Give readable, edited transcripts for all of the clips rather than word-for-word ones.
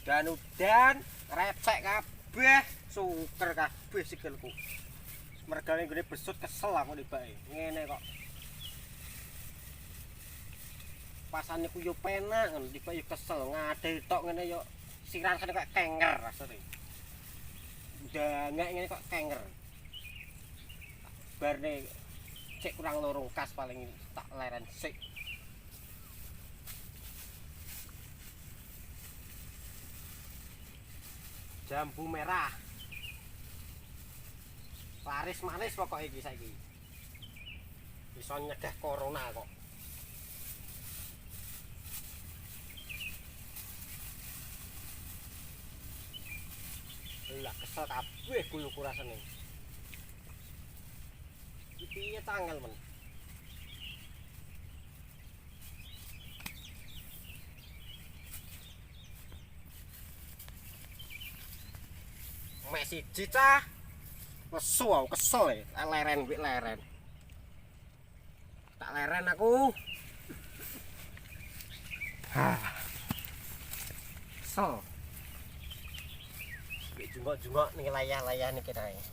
udan recek kabeh, suker kabeh sikilku. Mergane gede besut kesel aku tibake. Ngene kok. Pasane ku yo penak ngono tiba yo kesel ngadil tok ngene yo siran kene kok kenger rasane. Ndangek ngene kok kenger. Barne cek kurang loro kas paling tak leren sik. Jambu merah. Laris manis pokok iki saiki. Bisa nyegah corona kok. Lah kesel kabeh kuluku rasane. Iki piye tanggal men? Mek siji cah. Nesu aku kesel ya, leren wik leren. Tak leren aku. Kesel. Jungkok-jungkok nih layah-layah nih kita ya.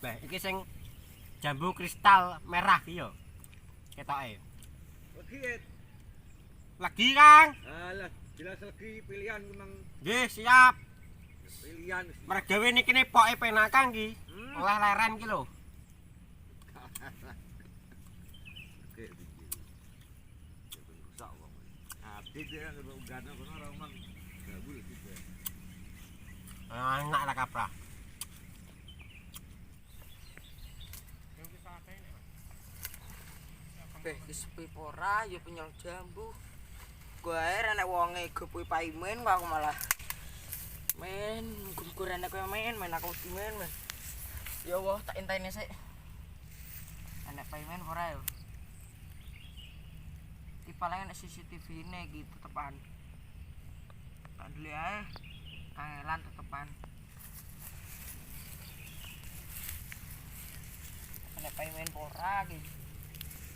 Nah, ini sing jambu kristal merah iki yo. Ketoke. Lagi Kang. Alah, jelas lagi pilihan memang Nggih, siap. pilihan. Mergawe niki poke penak Kang iki. Oleh leren iki lho. Oke, bikin. Rusak wong. Hati dia kalau gana kono ora omang. Enggak boleh juga. Enak lah kaprah. Beh, sepi pora ya penyol jambu. Gue air anak wonge gepui paimen kok aku malah men gugur anak kowe main aku mesti main. Ya Allah, tak intine sik. Anak paimen ora yo. Iki paling ana CCTV ne iki tetepan. Tak dulu ae. Kangelan tetepan. Anak paimen ora iki.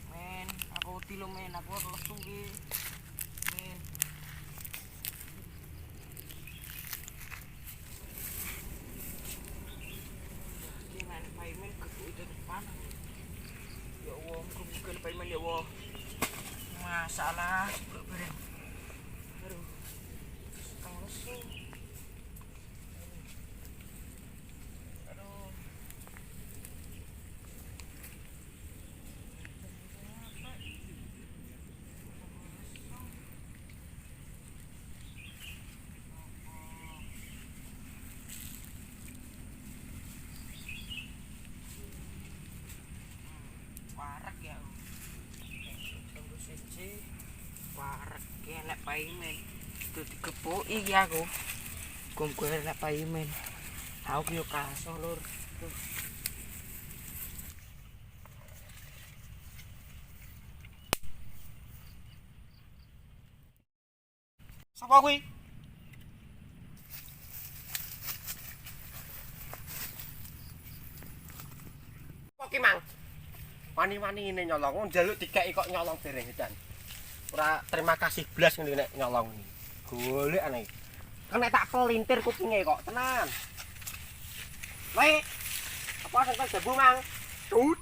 Men, aku tilo men, aku lesu ki. Men. Gimana payment ke itu depan? Ya Allah, bukan payment ya Allah. Masalah, beren. Aduh. Setengah lesu. Aduh. Warak ya. Tunggu siji. Warak ya nek paimen. Itu digepuki iki aku. Gum gue nek paimen. Aku yo kaso lur. Tuh. Sapa kuwi? Kok ki Mang? Wani-wani ngene nyolong, njaluk dikeki kok nyolong dereng edan. Ora terima kasih blas ngene nek nyolong iki. Golek aneh. Kan nek tak pelintir kupinge kok, tenan. Wae. Apa sing jambu Mang? Tut.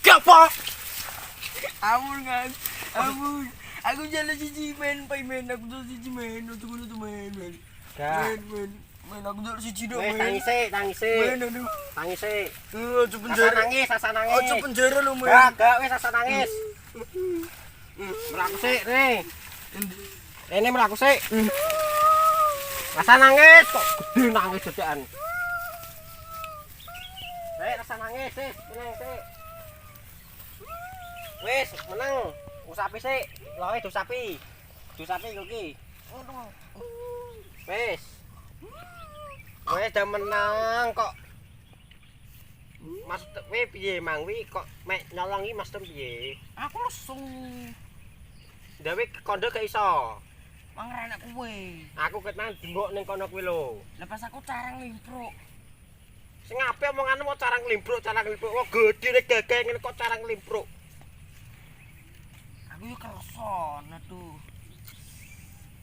Gapa? Amun kan. Amun. Aku jalan siji men paimen aku jalan siji men untuk men. Gak. Men aku jalan siji dong Wes men. tangise. Men aduh. Tangise. Aja penjara. Asa nangis. Aja penjara lu men. Gak wes asa nangis. Meraku sik nih. Ini meraku sik. Asa nangis kok gede nangis dedekan. Rasa nangis sih, menang sih. Wes, menang. Usapi sik. Loe dusapi. Dusapi kok iki. Wes. Wes udah menang kok. Mas kowe piye Mang wi kok mek nyolong iki Mas Tem piye? Aku lesu. Ndawe kondo gak iso. Mangrana kowe. Aku ket nang dimbok ning kono kuwi lho. Lepas aku carang limpruk. Sing apik omongane mau cara nglimbruk. Wong gedene gagah ngene kok cara nglimbruk. Aku yo kerson aduh.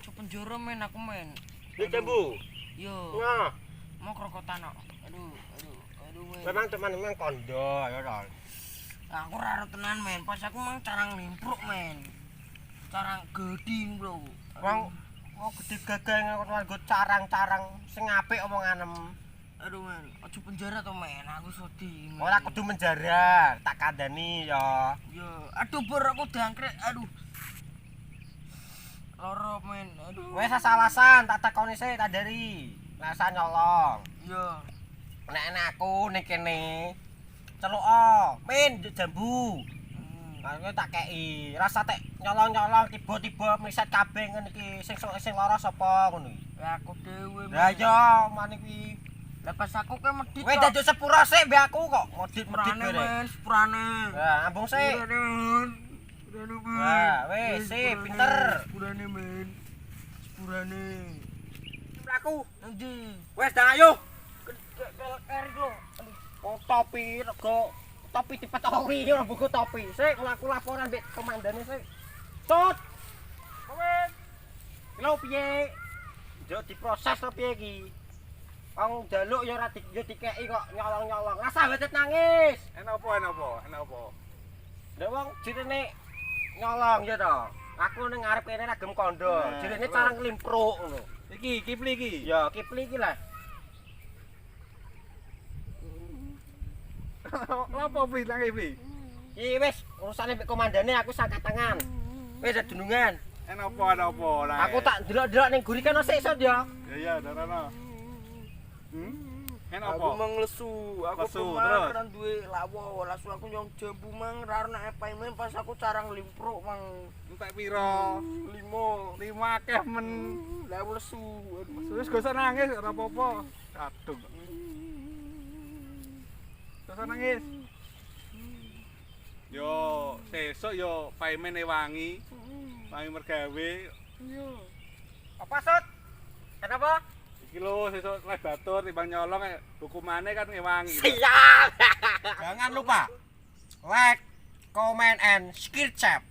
Cuk penjara men aku men. Ini jambu. Yo. Nah, Mau krokotan kok. Aduh men. memang teman-teman kondo ya kan. Aku raro tenan men. Pas aku mang cara nglimpruk men. Cara geding bro. Wong gede gagah nggo carang-carang sing apik omonganem. Aduh men, aja penjara to men. Aku sodi. Men. Ora kudu menjara, tak kandhani ya. Yo, aduh bor aku dangkrek. Aduh. Loro men. Aduh. Wes asal-asan tak takoni sik tak dari. Alasan nyolong. Yo. Nek aku ning kene celuk min jambu. Aku tak kei. Rasa tek nyolong-nyolong tiba-tiba mriset kabeh ngene iki sing lara sapa ngono iki. Ya aku dhewe. Lah iya man iki. Lah pas aku ke medit. Kowe daduk sepura sik mbek aku kok medit-medit Sepurane kene. men, sepurane. Lah ambung sik. Sepurane men. Wah, wes sip pinter. Sepurane men. Sepurane. Mlaku. Endi? Wes dah ayo. Erik lho. Oh topi rego topi dipetoki yo buku topi. Sik aku laporan mbek komandane sik. Tut. Komen. Lho piye? Yo diproses to piye iki? Wong njaluk yo ora dikeki kok nyolong-nyolong. Rasa wedet nangis. Enak apa? Lha wong jirene nyolong ya to. Aku ning ngarep kene ragem kondo. Jirene cara nglimpruk ngono. Iki kipli iki. Ya kipli iki lah. Apa bilang kipli? Iki wis urusane mbek komandane aku sangkat tangan. Wis dedunungan. Enak apa lah. Aku tak delok-delok ning guri kan sik iso ya. Ya darana. Enak apa? Aku mang lesu. Aku Lesu, kemarin duwe lawo. Langsung aku nyong jambu mang raro nek paimen pas aku cara nglimpruk mang. Entek piro? 5. 5 akeh men. Lah aku lesu. Aduh. Wis gak usah nangis ora apa-apa. Kadung. Gak usah nangis. Yo, sesuk yo paimene wangi. Wangi mergawe. Yo. Apa sut? Kenapa? Iki lho sesuk les batur timbang nyolong hukumane kan ngewangi. Siap. Jangan lupa like, comment and subscribe.